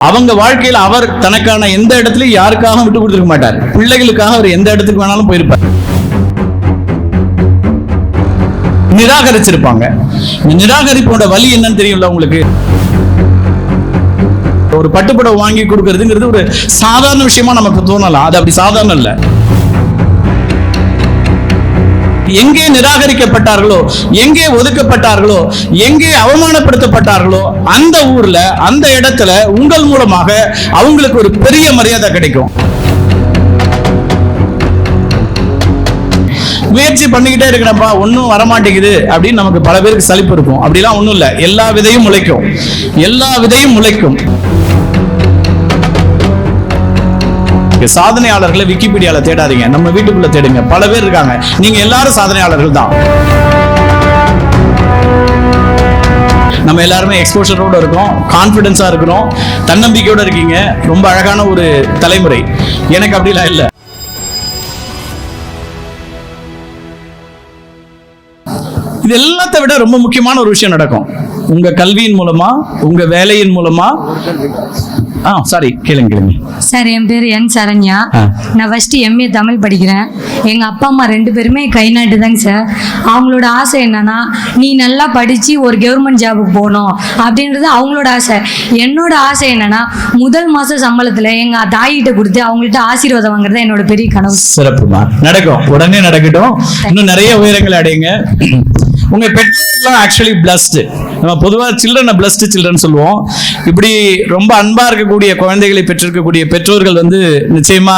அவங்க வாழ்க்கையில் அவர் தனக்கான எந்த இடத்துலயும் யாருக்காகவும் விட்டு கொடுத்துருக்க மாட்டார். பிள்ளைகளுக்காக அவர் எந்த இடத்துக்கு வேணாலும் போயிருப்பார். நிராகரிச்சிருப்பாங்க. நிராகரிப்போட வழி என்னன்னு தெரியும்ல உங்களுக்கு. ஒரு பட்டுப்படவை வாங்கி கொடுக்கறதுங்கிறது ஒரு சாதாரண விஷயமா நமக்கு தோணலாம். அது அப்படி சாதாரண இல்ல. எங்கே நிராகரிக்கப்பட்டார்களோ, எங்கே ஒதுக்கப்பட்டார்களோ, எங்கே அவமானப்படுத்தப்பட்டார்களோ அந்த ஊர்ல அந்த இடத்துல உங்கள் மூலமாக அவங்களுக்கு ஒரு பெரிய மரியாதை கிடைக்கும். முயற்சி பண்ணிக்கிட்டே இருக்கிறப்பா ஒன்னும் வரமாட்டேங்குது அப்படின்னு நமக்கு பல பேருக்கு சலிப்பு இருக்கும். அப்படிலாம் ஒண்ணும் இல்ல. எல்லா விதையும் முளைக்கும். எல்லா விதையும் முளைக்கும். சாதனையாளர்களை விக்கிபீடியால தேடாதீங்க, நம்ம வீட்டுக்குள்ள தேடுங்க. பல பேர் இருக்காங்க. நீங்க எல்லாரும் சாதனையாளர்கள் தான். நம்ம எல்லாருமே எக்ஸ்போஷரோட இருக்கோம், கான்பிடன்ஸா இருக்கிறோம், தன்னம்பிக்கையோட இருக்கீங்க. ரொம்ப அழகான ஒரு தலைமுறை. எனக்கு அப்படிலாம் இல்லை. இது எல்லாத்தை விட ரொம்ப முக்கியமான ஒரு விஷயம் நடக்கும் உங்க கல்வியின் மூலமா, உங்க வேலையின் மூலமா. கேளுங்க. சார், என் பேர் என் சரண்யா. நான் ஃபர்ஸ்ட் MA தமிழ் படிக்கிறேன். எங்க அப்பா அம்மா 2 பேருமே கை நாட்டு தாங்க சார். அவங்களோட ஆசை என்னன்னா, நீ நல்லா படிச்சு ஒரு கவர்மெண்ட் ஜாபுக்கு போகணும் அப்படின்றது அவங்களோட ஆசை. என்னோட ஆசை என்னன்னா, முதல் மாச சம்பளத்துல எங்க தாயிட்ட கொடுத்து அவங்கள்ட்ட ஆசீர்வாதம் வாங்குறது என்னோட பெரிய கனவு. சிறப்புமா, நடக்கும், உடனே நடக்கட்டும். இன்னும் நிறைய உயரங்கள் அடையுங்க. உங்க பெற்றோர்லாம் ஆக்சுவலி பிளஸ்டு. நம்ம பொதுவாக சில்ட்ரனை பிளஸ்டு சில்ட்ரன் சொல்லுவோம். இப்படி ரொம்ப அன்பா இருக்கக்கூடிய குழந்தைகளை பெற்றிருக்கக்கூடிய பெற்றோர்கள் நிச்சயமா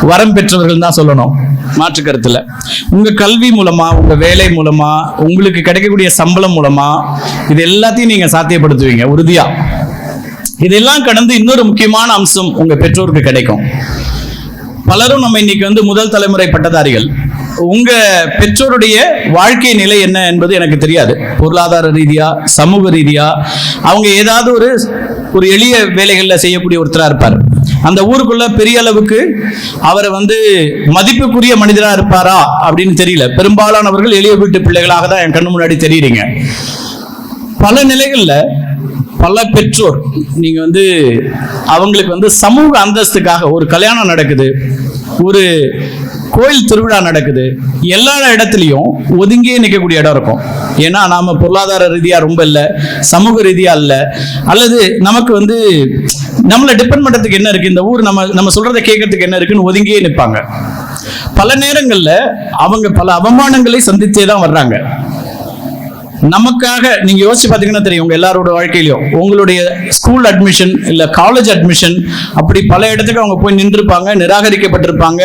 வரம் பெற்றவர்கள் தான் சொல்லணும், மாற்று கருத்துல. உங்க கல்வி மூலமா, உங்க வேலை மூலமா, உங்களுக்கு கிடைக்கக்கூடிய சம்பளம் மூலமா இது எல்லாத்தையும் நீங்க சாத்தியப்படுத்துவீங்க உறுதியா. இதெல்லாம் கடந்து இன்னொரு முக்கியமான அம்சம் உங்க பெற்றோருக்கு கிடைக்கும். பலரும் நம்ம இன்னைக்கு முதல் தலைமுறை பட்டதாரிகள். உங்க பெற்றோருடைய வாழ்க்கை நிலை என்ன என்பது எனக்கு தெரியாது. பொருளாதார ரீதியா, சமூக ரீதியா அவங்க ஏதாவது ஒரு எளிய வேலைகள்ல செய்யக்கூடிய ஒருத்தரா இருப்பார். அந்த ஊருக்குள்ள பெரிய அளவுக்கு அவரை மதிப்புக்குரிய மனிதரா இருப்பாரா அப்படின்னு தெரியல. பெரும்பாலானவர்கள் எளிய வீட்டு பிள்ளைகளாக தான் என் கண்ணு முன்னாடி தெரியுறீங்க. பல நிலைகள்ல பல பெற்றோர் நீங்க அவங்களுக்கு சமூக அந்தஸ்துக்காக ஒரு கல்யாணம் நடக்குது, ஒரு கோயில் திருவிழா நடக்குது, எல்லா இடத்துலையும் ஒதுங்கியே நிற்கக்கூடிய இடம் இருக்கும். ஏன்னா நாம பொருளாதார ரீதியா ரொம்ப இல்லை, சமூக ரீதியா இல்லை, அல்லது நமக்கு நம்மளை டிபெண்ட் பண்றதுக்கு என்ன இருக்கு, இந்த ஊர் நம்ம சொல்றதை கேட்கறதுக்கு என்ன இருக்குன்னு ஒதுங்கியே நிற்பாங்க. பல நேரங்கள்ல அவங்க பல அவமானங்களை சந்தித்தே தான் வர்றாங்க. நமக்காக நீங்க யோசிச்சு பாத்தீங்கன்னா தெரியும், உங்க எல்லாரோட வாழ்க்கையிலும் உங்களுடைய ஸ்கூல் அட்மிஷன் இல்ல காலேஜ் அட்மிஷன், அப்படி பல இடத்துக்கு அவங்க போய் நின்றுருப்பாங்க, நிராகரிக்கப்பட்டிருப்பாங்க,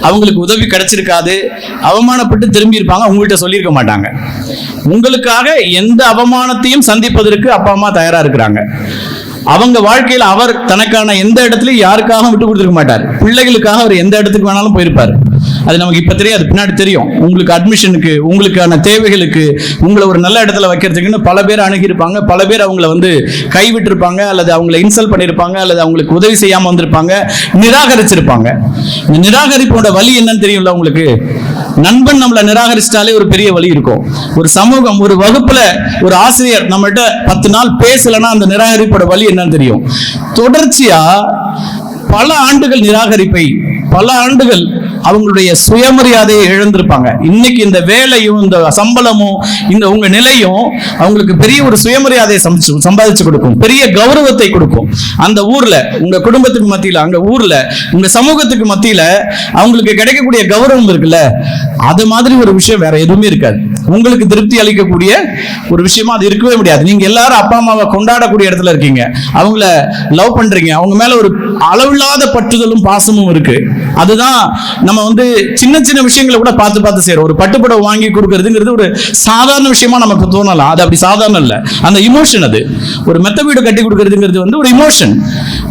அவங்களுக்கு உதவி கிடைச்சிருக்காது, அவமானப்பட்டு திரும்பி இருப்பாங்க, உங்கள்கிட்ட சொல்லியிருக்க மாட்டாங்க. உங்களுக்காக எந்த அவமானத்தையும் சந்திப்பதற்கு அப்பா அம்மா தயாரா இருக்கிறாங்க. அவங்க வாழ்க்கையில் அவர் தனக்கான எந்த இடத்துலயும் யாருக்காகவும் விட்டு கொடுத்துருக்க மாட்டார். பிள்ளைகளுக்காக அவர் எந்த இடத்துக்கு வேணாலும் போயிருப்பார். அது நமக்கு இப்ப தெரியாது, பின்னாடி தெரியும். உங்களுக்கு அட்மிஷனுக்கு, உங்களுக்கான தேவைகளுக்கு, உங்களை ஒரு நல்ல இடத்துல வைக்கிறதுக்குன்னு பல பேர் அணுகியிருப்பாங்க. பல பேர் அவங்கள கைவிட்டு இருப்பாங்க, அல்லது அவங்களை இன்சல்ட் பண்ணியிருப்பாங்க, அல்லது அவங்களுக்கு உதவி செய்யாம வந்திருப்பாங்க, நிராகரிச்சிருப்பாங்க. இந்த நிராகரிப்போட வழி என்னன்னு தெரியும்ல உங்களுக்கு. நண்பன் நம்மளை நிராகரிச்சிட்டாலே ஒரு பெரிய வழி இருக்கும். ஒரு சமூகம், ஒரு வகுப்புல ஒரு ஆசிரியர் நம்மகிட்ட 10 நாள் பேசலன்னா அந்த நிராகரிப்போட வழி என்னன்னு தெரியும். தொடர்ச்சியா பல ஆண்டுகள் நிராகரிப்பை, பல ஆண்டுகள் அவங்களுடைய சுயமரியாதையை இழந்திருப்பாங்க. இன்னைக்கு இந்த வேலையும், இந்த சம்பளமும், இந்த உங்க நிலையும் அவங்களுக்கு பெரிய ஒரு சுயமரியாதையை சம்பாதிச்சு கொடுக்கும், பெரிய கௌரவத்தை கொடுக்கும். அந்த ஊர்ல, உங்க குடும்பத்துக்கு மத்தியில, அங்க ஊர்ல, உங்க சமூகத்துக்கு மத்தியில அவங்களுக்கு கிடைக்கக்கூடிய கௌரவம் இருக்குல்ல, அது மாதிரி ஒரு விஷயம் வேற எதுவுமே இருக்காது. உங்களுக்கு திருப்தி அளிக்கக்கூடிய ஒரு விஷயமா அது இருக்கவே முடியாது. நீங்க எல்லாரும் அப்பா அம்மாவை கொண்டாடக்கூடிய இடத்துல இருக்கீங்க, அவங்கள லவ் பண்றீங்க, அவங்க மேல ஒரு அளவில்லாத பற்றுதலும் பாசமும் இருக்கு. அதுதான் நம்ம சின்ன சின்ன விஷயங்களை கூட பார்த்து பார்த்து செய்யறோம். ஒரு பட்டுப்படவை வாங்கி கொடுக்கறதுங்கிறது ஒரு சாதாரண விஷயமா நமக்கு தோணலாம். அது அப்படி சாதாரண இல்ல. அந்த இமோஷன், அது ஒரு மெத்த வீடு கட்டி கொடுக்கறதுங்கிறது ஒரு இமோஷன்.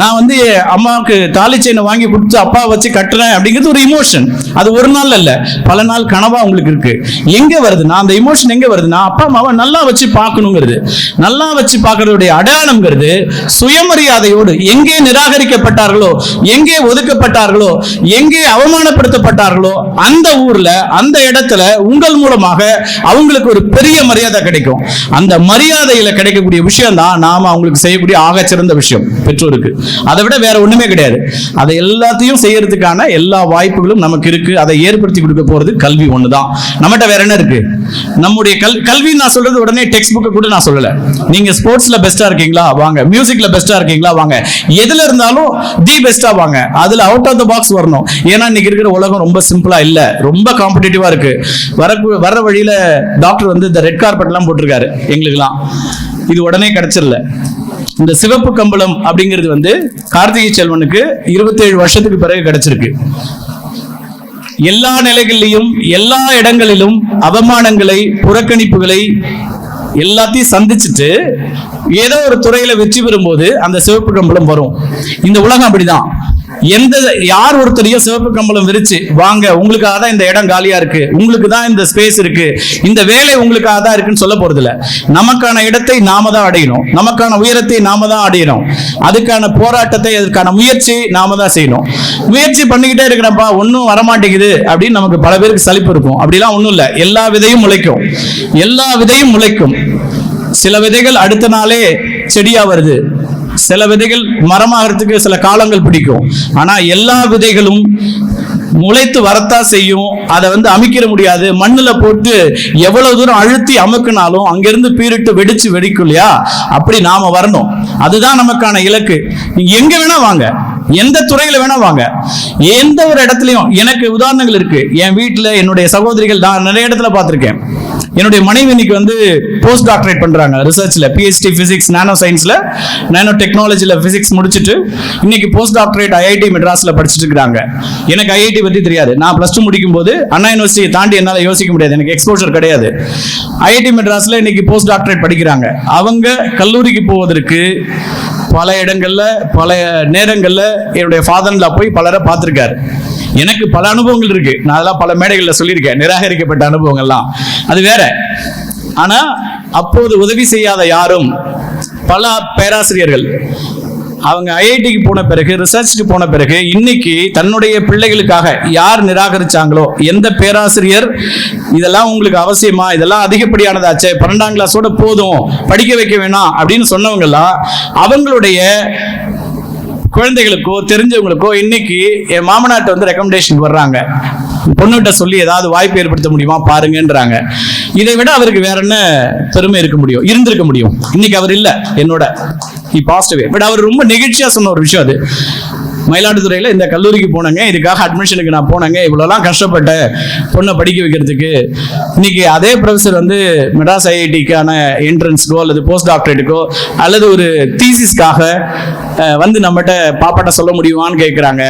நான் அம்மாவுக்கு தாலி செயினை வாங்கி கொடுத்து அப்பா வச்சு கட்டுறேன் அப்படிங்கிறது ஒரு இமோஷன். அது ஒரு நாள் இல்ல, பல நாள் கனவா உங்களுக்கு இருக்கு. எங்க வருதுன்னா அந்த இமோஷன் எங்க வருதுன்னா, அப்பா அம்மாவை நல்லா வச்சு பார்க்கணுங்கிறது, நல்லா வச்சு பார்க்கறதுடைய அடையாளம்ங்கிறது சுயமரியாதையோடு. எங்கே நிராகரிக்கப்பட்டார்களோ, எங்கே ஒதுக்கப்பட்டார்களோ, எங்கே அவமானப்படுத்தப்பட்டார்களோ அந்த ஊர்ல அந்த இடத்துல உங்கள் மூலமாக அவங்களுக்கு ஒரு பெரிய மரியாதை கிடைக்கும். அந்த மரியாதையில கிடைக்கக்கூடிய விஷயம் தான் நாம அவங்களுக்கு செய்யக்கூடிய ஆகச்சிறந்த விஷயம் பெற்றோருக்கு. அதை விட வேற ஒண்ணுமே கிடையாது. அதை எல்லாத்தையும் செய்யறதுக்கான எல்லா வாய்ப்புகளும் நமக்கு இருக்கு. அதை ஏற்படுத்தி கொடுக்க போறது கல்வி ஒண்ணுதான். நம்மகிட்ட வேற என்ன இருக்கு? நம்முடைய கல்வி நான் சொல்றது உடனே டெக்ஸ்ட் புக்கை கூட நான் சொல்லல. நீங்க ஸ்போர்ட்ஸ்ல பெஸ்டா இருக்கீங்களா வாங்க, மியூசிக்ல பெஸ்டா இருக்கீங்களா வாங்க, எதுல இருந்தாலும் தி பெஸ்டா வாங்க. அதுல அவுட் ஆஃப் த பாக்ஸ் வரணும். ஏன்னா இன்னைக்கு இருக்கிற உலகம் ரொம்ப சிம்பிளா இல்ல, ரொம்ப காம்படிட்டிவா இருக்கு. வர வழியில டாக்டர் வந்து இந்த ரெட் கார்பெட் எல்லாம் போட்டிருக்காரு எங்களுக்கெல்லாம். இது உடனே கிடைச்சிடல. இந்த சிவப்பு கம்பளம் அப்படிங்கிறது வந்து கார்த்திகை செல்வனுக்கு 27 வருஷத்துக்கு பிறகு கிடைச்சிருக்கு. எல்லா நிலைகளிலும் எல்லா இடங்களிலும் அவமானங்களை, புறக்கணிப்புகளை எல்லாத்தையும் சந்திச்சுட்டு ஏதோ ஒரு துறையில வெற்றி பெறும்போது அந்த சிவப்பு கம்பளம் வரும். இந்த உலகம் அப்படிதான். யார் ஒருத்தரையும் சிவப்பு கம்பளம் விரிச்சு வாங்க, உங்களுக்காக தான் இந்த இடம் காலியா இருக்கு, உங்களுக்கு தான் இந்த ஸ்பேஸ் இருக்கு, இந்த வேலை உங்களுக்காக தான் இருக்குன்னு சொல்ல போறது இல்ல. நமக்கான இடத்தை நாம தான் அடையணும், நமக்கான உயரத்தை நாம தான் அடையணும். அதுக்கான போராட்டத்தை, அதற்கான முயற்சி நாம தான் செய்யணும். முயற்சி பண்ணிக்கிட்டே இருக்கிறப்பா ஒன்னும் வரமாட்டேங்குது அப்படின்னு நமக்கு பல பேருக்கு சலிப்பு இருக்கும். அப்படிலாம் ஒண்ணும் இல்ல. எல்லா விதையும் முளைக்கும், எல்லா விதையும் முளைக்கும். சில விதைகள் அடுத்த நாளே செடியா வருது, சில விதைகள் மரமாகிறதுக்கு சில காலங்கள் பிடிக்கும். ஆனா எல்லா விதைகளும் முளைத்து வரத்தா செய்யும். அதை வந்து அமைக்கிற முடியாது. மண்ணுல போட்டு எவ்வளவு தூரம் அழுத்தி அமுக்கினாலும் அங்கிருந்து பீரிட்டு வெடிச்சு வெடிக்கும் இல்லையா? அப்படி நாம வரணும். அதுதான் நமக்கான இலக்கு. நீங்க எங்க வேணா வாங்க, எந்த துறையில வேணா வாங்க, எந்த ஒரு இடத்துலயும். எனக்கு உதாரணங்கள் இருக்கு. என் வீட்டுல என்னுடைய சகோதரிகள் நான் நிறைய இடத்துல பார்த்திருக்கேன். என்னுடைய மனைவி இன்னைக்கு வந்து போஸ்ட் டாக்டரேட் பண்றாங்க ரிசர்ச்ல, பிஹெச்டி பிசிக்ஸ், நானோ சயின்ஸ்ல, நானோ டெக்னாலஜில பிசிக்ஸ் முடிச்சுட்டு இன்னைக்கு போஸ்ட் டாக்டரேட் ஐஐடி மெட்ராஸ்ல படிச்சுட்டு இருக்காங்க. எனக்கு ஐஐடி பத்தி தெரியாது. நான் +2 முடிக்கும் போது அண்ணா யூனிவர்சிட்டியை தாண்டி என்னால யோசிக்க முடியாது, எனக்கு எக்ஸ்போஷர் கிடையாது. ஐஐடி மெட்ராஸ்ல இன்னைக்கு போஸ்ட் டாக்டரேட் படிக்கிறாங்க. அவங்க கல்லூரிக்கு போவதற்கு பல இடங்கள்ல பல நேரங்கள்ல என்னுடைய ஃபாதர்ல போய் பலரை பார்த்திருக்காரு. எனக்கு பல அனுபவங்கள் இருக்கு. நான் அதெல்லாம் பல மேடைகள்ல சொல்லியிருக்கேன், நிராகரிக்கப்பட்ட அனுபவங்கள்லாம், அது வேற. ஆனா அப்போது உதவி செய்யாத யாரும், பல பேராசிரியர்கள் அவங்க ஐஐடிக்கு போன பிறகு, ரிசர்ச்சுக்கு போன பிறகு, இன்னைக்கு தன்னுடைய பிள்ளைகளுக்காக யார் நிராகரிச்சாங்களோ, எந்த பேராசிரியர் இதெல்லாம் உங்களுக்கு அவசியமா, இதெல்லாம் அதிகப்படியானதாச்சே, 12ஆம் கிளாஸோட போதும், படிக்க வைக்க வேணாம் அப்படின்னு சொன்னவங்கெல்லாம் அவங்களுடைய குழந்தைகளுக்கோ தெரிஞ்சவங்களுக்கோ இன்னைக்கு என் மாமனாட்ட வந்து ரெக்கமெண்டேஷன் வர்றாங்க. பொண்ணுகிட்ட சொல்லி ஏதாவது வாய்ப்பு ஏற்படுத்த முடியுமா பாருங்கன்றாங்க. இதை விட அவருக்கு வேற என்ன பெருமை இருக்க முடியும், இருந்திருக்க முடியும்? இன்னைக்கு அவர் இல்ல என்னோட, he passed away. பட் அவர் ரொம்ப நெகிழ்ச்சியா சொன்ன ஒரு விஷயம் அது. மயிலாடுதுறையில் இந்த கல்லூரிக்கு போனாங்க, இதுக்காக அட்மிஷனுக்கு நான் போனாங்க, இவ்வளோலாம் கஷ்டப்பட்டேன் பொண்ணை படிக்க வைக்கிறதுக்கு. இன்னைக்கு அதே ப்ரொஃபஸர் வந்து மெட்ராஸ் ஐஐடிக்கான என்ட்ரன்ஸ்க்கோ அல்லது போஸ்ட் டாக்டரேட்டுக்கோ அல்லது ஒரு தீசிஸ்க்காக வந்து நம்மகிட்ட பாப்பாட்ட சொல்ல முடியுமான்னு கேட்குறாங்க.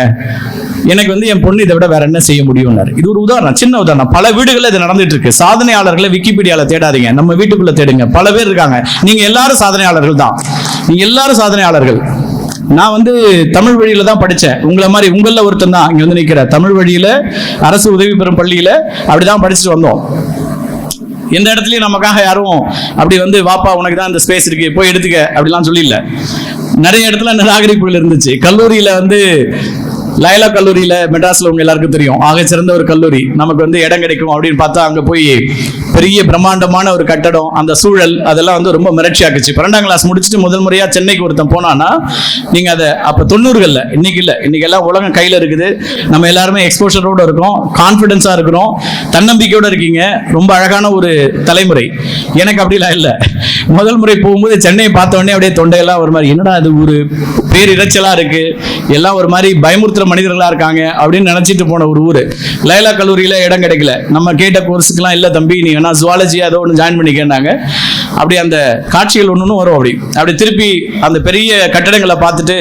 எனக்கு வந்து என் பொண்ணு இதை விட வேற என்ன செய்ய முடியும்னாரு. இது ஒரு உதாரணம், சின்ன உதாரணம். பல வீடுகளில் இது நடந்துட்டு இருக்கு. சாதனையாளர்களை விக்கிபீடியால தேடாதீங்க, நம்ம வீட்டுக்குள்ள தேடுங்க. பல பேர் இருக்காங்க. நீங்க எல்லாரும் சாதனையாளர்கள் தான், நீங்க எல்லாரும் சாதனையாளர்கள். நான் வந்து தமிழ் வழியில தான் படித்தேன். உங்களை மாதிரி உங்களில் ஒருத்தன் தான் இங்கே வந்து நிற்கிற. தமிழ் வழியில அரசு உதவி பெறும் பள்ளியில அப்படிதான் படிச்சுட்டு வந்தோம். எந்த இடத்துலையும் நமக்காக யாரும் அப்படி வந்து வாப்பா உனக்கு தான் இந்த ஸ்பேஸ் இருக்கு போய் எடுத்துக்க அப்படிலாம் சொல்லிடல. நிறைய இடத்துல நிராகரிப்புகள் இருந்துச்சு. கல்லூரியில வந்து லயலா கல்லூரியில மெட்ராஸ்ல உங்க எல்லாருக்கும் தெரியும், ஆக சிறந்த ஒரு கல்லூரி. நமக்கு வந்து இடம் கிடைக்கும் அப்படின்னு பார்த்தா அங்க போய் பெரிய பிரம்மாண்டமான ஒரு கட்டடம், அந்த சூழல் அதெல்லாம் வந்து ரொம்ப மிரட்சியாக்குச்சு. 12ஆம் கிளாஸ் முடிச்சுட்டு முதல் முறையா சென்னைக்கு ஒருத்தன் போனான்னா நீங்க அதை அப்ப 90கள்ல, இன்னைக்கு இல்லை, இன்னைக்கு எல்லாம் உலகம் கையில இருக்குது. நம்ம எல்லாருமே எக்ஸ்போஷரோட இருக்கோம், கான்பிடன்ஸா இருக்கிறோம், தன்னம்பிக்கையோட இருக்கீங்க. ரொம்ப அழகான ஒரு தலைமுறை. எனக்கு அப்படிலாம் இல்லை. முதல் முறை போகும்போது சென்னையை பார்த்த உடனே அப்படியே தொண்டையெல்லாம் ஒரு மாதிரி, என்னடா அது ஒரு பேரிரைச்சலா இருக்கு, எல்லாம் ஒரு மாதிரி பயமுறுத்துற மனிதர்களா இருக்காங்க அப்படின்னு நினைச்சிட்டு போன ஒரு ஊரு. லயலா கல்லூரியில இடம் கிடைக்கல. நம்ம கேட்ட கோர்ஸுக்கெல்லாம் இல்ல தம்பி, நீ வேணா ஜுவாலஜி அதோ ஒன்று ஜாயின் பண்ணிக்கன்னாங்க. அப்படி அந்த காட்சிகள் ஒன்று வரும். அப்படி திருப்பி அந்த பெரிய கட்டடங்களை பார்த்துட்டு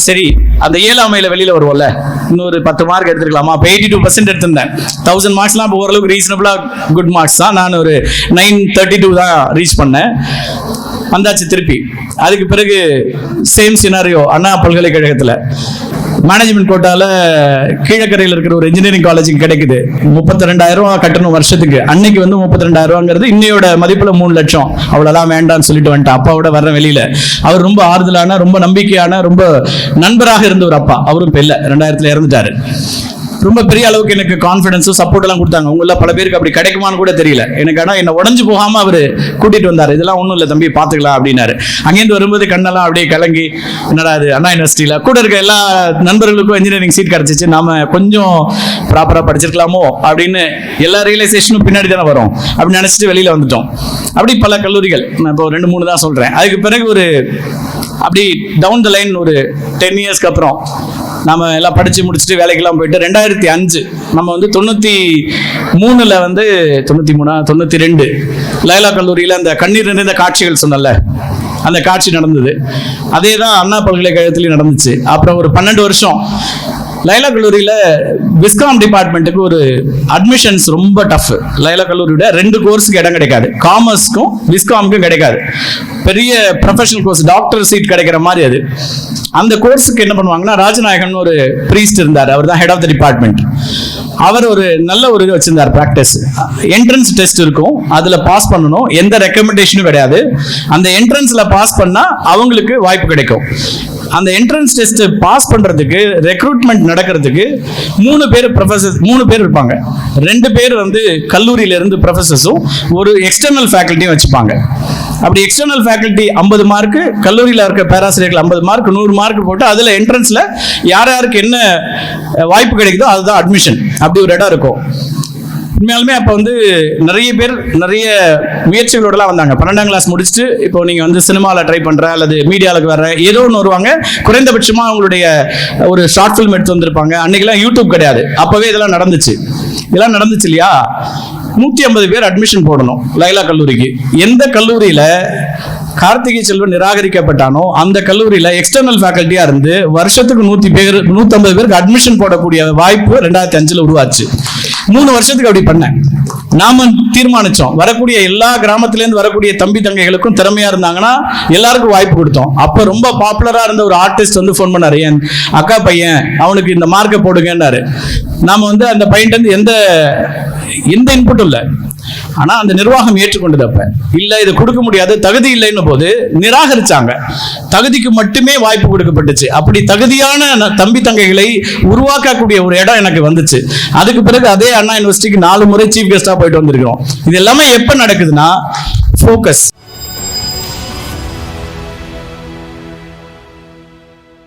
சரி அந்த இயலாமையில வெளியில வருவோம்ல, இன்னொரு 10 மார்க் எடுத்துக்கலாமா? இப்போ 82% எடுத்திருந்தேன். 1000 மார்க்ஸ்லாம் இப்போ ஓரளவுக்கு ரீசனபிளா குட் மார்க்ஸ் தான். நான் ஒரு 932 தான் ரீச் பண்ணேன். வந்தாச்சு திருப்பி. அதுக்கு பிறகு சேம் சினாரியோ அண்ணா பல்கலைக்கழகத்தில் மேனேஜ்மெண்ட் கோட்டால கீழக்கரையில் இருக்கிற ஒரு இன்ஜினியரிங் காலேஜுக்கு கிடைக்குது. 32,000 கட்டணும் வருஷத்துக்கு. அன்னைக்கு வந்து 32,000 இன்னையோட மதிப்புல 3 லட்சம். அவ்வளவுதான் வேண்டாம்னு சொல்லிட்டு வந்துட்டேன். அப்பாவோட வர்ற வெளியில அவர் ரொம்ப ஆறுதலான, ரொம்ப நம்பிக்கையான, ரொம்ப நண்பராக இருந்த ஒரு அப்பா. அவரும் இப்ப இல்ல, 2000 இறந்துட்டாரு. ரொம்ப பெரிய அளவுக்கு எனக்கு கான்ஃபிடன்ஸும் சப்போர்ட் எல்லாம் கொடுத்தாங்க. உங்கள பல பேருக்கு அப்படி கிடைக்குமான்னு கூட தெரியல எனக்கு. ஆனா என்ன உடஞ்சு போகாம அவரு கூட்டிட்டு வந்தாரு. இதெல்லாம் ஒண்ணும் இல்ல தம்பி, பாத்துக்கலாம் அப்படின்னாரு. அங்கேருந்து வரும்போது கண்ணெல்லாம் அப்படியே கலங்கி, என்னடா அது அண்ணா யூனிவர்சிட்டியில கூட இருக்க எல்லா நண்பர்களுக்கும் இன்ஜினியரிங் சீட் கிடைச்சிச்சு, நாம கொஞ்சம் ப்ராப்பரா படிச்சிருக்கலாமோ அப்படின்னு எல்லா ரியலைசேஷனும் பின்னாடி தானே வரும் அப்படின்னு நினைச்சிட்டு வெளியில வந்துட்டோம். அப்படி பல கல்லூரிகள், நான் இப்போ 2-3 தான் சொல்றேன். அதுக்கு பிறகு ஒரு அப்படி டவுன் த லைன் ஒரு 10 இயர்ஸ்க்கு அப்புறம் நம்ம எல்லாம் படிச்சு முடிச்சுட்டு வேலைக்கெல்லாம் போயிட்டு 2005 நம்ம வந்து 93 வந்து 92 லைலா கல்லூரியில அந்த கண்ணீர் நிறைந்த காட்சிகள் சொன்னல, அந்த காட்சி நடந்தது. அதே தான் அண்ணா பல்கலைக்கழகத்திலையும் நடந்துச்சு. அப்புறம் ஒரு 12 வருஷம் லைலா கல்லூரியில விஸ்காம் டிபார்ட்மெண்ட்டுக்கு ஒரு அட்மிஷன்ஸ் ரொம்ப டஃப். லைலா கல்லூரியோட 2 கோர்ஸுக்கு இடம் கிடைக்காது, காமர்ஸ்க்கும் விஸ்காமுக்கும் கிடைக்காது. பெரிய ப்ரொஃபஷனல் கோர்ஸ், டாக்டர் சீட் கிடைக்கிற மாதிரி அது. அந்த கோர்ஸுக்கு என்ன பண்ணுவாங்கன்னா, ராஜநாயகன் ஒரு பிரீஸ்ட் இருந்தார், அவர் தான் ஹெட் ஆஃப் த டிபார்ட்மெண்ட். அவர் ஒரு நல்ல ஒரு இது வச்சிருந்தார் பிராக்டிஸ். என்ட்ரன்ஸ் டெஸ்ட் இருக்கும், அதுல பாஸ் பண்ணணும், எந்த ரெக்கமெண்டேஷனும் கிடையாது. அந்த என்ட்ரன்ஸ்ல பாஸ் பண்ணா அவங்களுக்கு வாய்ப்பு கிடைக்கும். அந்த என்ட்ரன்ஸ் டெஸ்ட் பாஸ் பண்றதுக்கு, ரெக்ரூட்மெண்ட் நடக்கிறதுக்கு 3 பேர் ப்ரொஃபசர்ஸ், 3 பேர் இருப்பாங்க. 2 பேர் வந்து கல்லூரியில இருந்து ப்ரொஃபசர்ஸும் ஒரு எக்ஸ்டர்னல் ஃபேக்கல்ட்டியும் வச்சுப்பாங்க. அப்படி எக்ஸ்டர்னல் ஃபேக்கல்ட்டி 50 மார்க், கல்லூரியில் இருக்க பேராசிரியர்கள் 50 மார்க், 100 மார்க் போட்டு அதுல என்ட்ரன்ஸ்ல யார் யாருக்கு என்ன வாய்ப்பு கிடைக்குதோ அதுதான் அட்மிஷன். அப்படி ஒரு இடம் இருக்கும். உண்மையாலுமே அப்போ வந்து நிறைய பேர் நிறைய முயற்சிகளோடலாம் வந்தாங்க. 12ஆம் கிளாஸ் முடிச்சுட்டு இப்போ நீங்கள் வந்து சினிமாவில் ட்ரை பண்ணுற அல்லது மீடியாவுக்கு வர்ற ஏதோ ஒன்று வருவாங்க. குறைந்தபட்சமாக அவங்களுடைய ஒரு ஷார்ட் ஃபிலிம் எடுத்து வந்திருப்பாங்க. அன்னைக்கெல்லாம் யூடியூப் கிடையாது, அப்போவே இதெல்லாம் நடந்துச்சு. இதெல்லாம் நடந்துச்சு இல்லையா? 150 பேர் அட்மிஷன் போடணும் லைலா கல்லூரிக்கு. எந்த கல்லூரியில கார்த்திகை செல்வன் நிராகரிக்கப்பட்டானோ அந்த கல்லூரியில எக்ஸ்டர்னல் ஃபேக்கல்ட்டியா இருந்து வருஷத்துக்கு 150 பேருக்கு அட்மிஷன் போடக்கூடிய வாய்ப்பு 2005 உருவாச்சு. 3 வருஷத்துக்கு அப்படி பண்ணேன். நாம தீர்மானிச்சோம், வரக்கூடிய எல்லா கிராமத்திலேருந்து வரக்கூடிய தம்பி தங்கைகளுக்கும் திறமையா இருந்தாங்கன்னா எல்லாருக்கும் வாய்ப்பு கொடுத்தோம். அப்ப ரொம்ப பாப்புலரா இருந்த ஒரு ஆர்டிஸ்ட் வந்து ஃபோன் பண்ணாரு, என் அக்கா பையன், அவனுக்கு இந்த மார்க்கை போடுங்கன்னாரு. நாம வந்து அந்த பையன் எந்த இன்புட்டும் இல்லை. ஆனா அந்த நிர்வாகம் ஏற்றுக்கொண்டது. அப்ப இல்ல, இது கொடுக்க முடியாது, தகுதி இல்லைன்னு போது நிராகரிச்சாங்க. தகுதிக்கு மட்டுமே வாய்ப்பு கொடுக்கப்பட்டுச்சு. அப்படி தகுதியான தம்பி தங்கைகளை உருவாக்கக்கூடிய ஒரு இடம் எனக்கு வந்துச்சு. அதுக்கு பிறகு அதே அண்ணா யூனிவர்சிட்டிக்கு 4 முறை சீஃப் கெஸ்டா போயிட்டு வந்திருக்கிறோம். இது எல்லாமே எப்ப நடக்குதுன்னா, ஃபோக்கஸ்.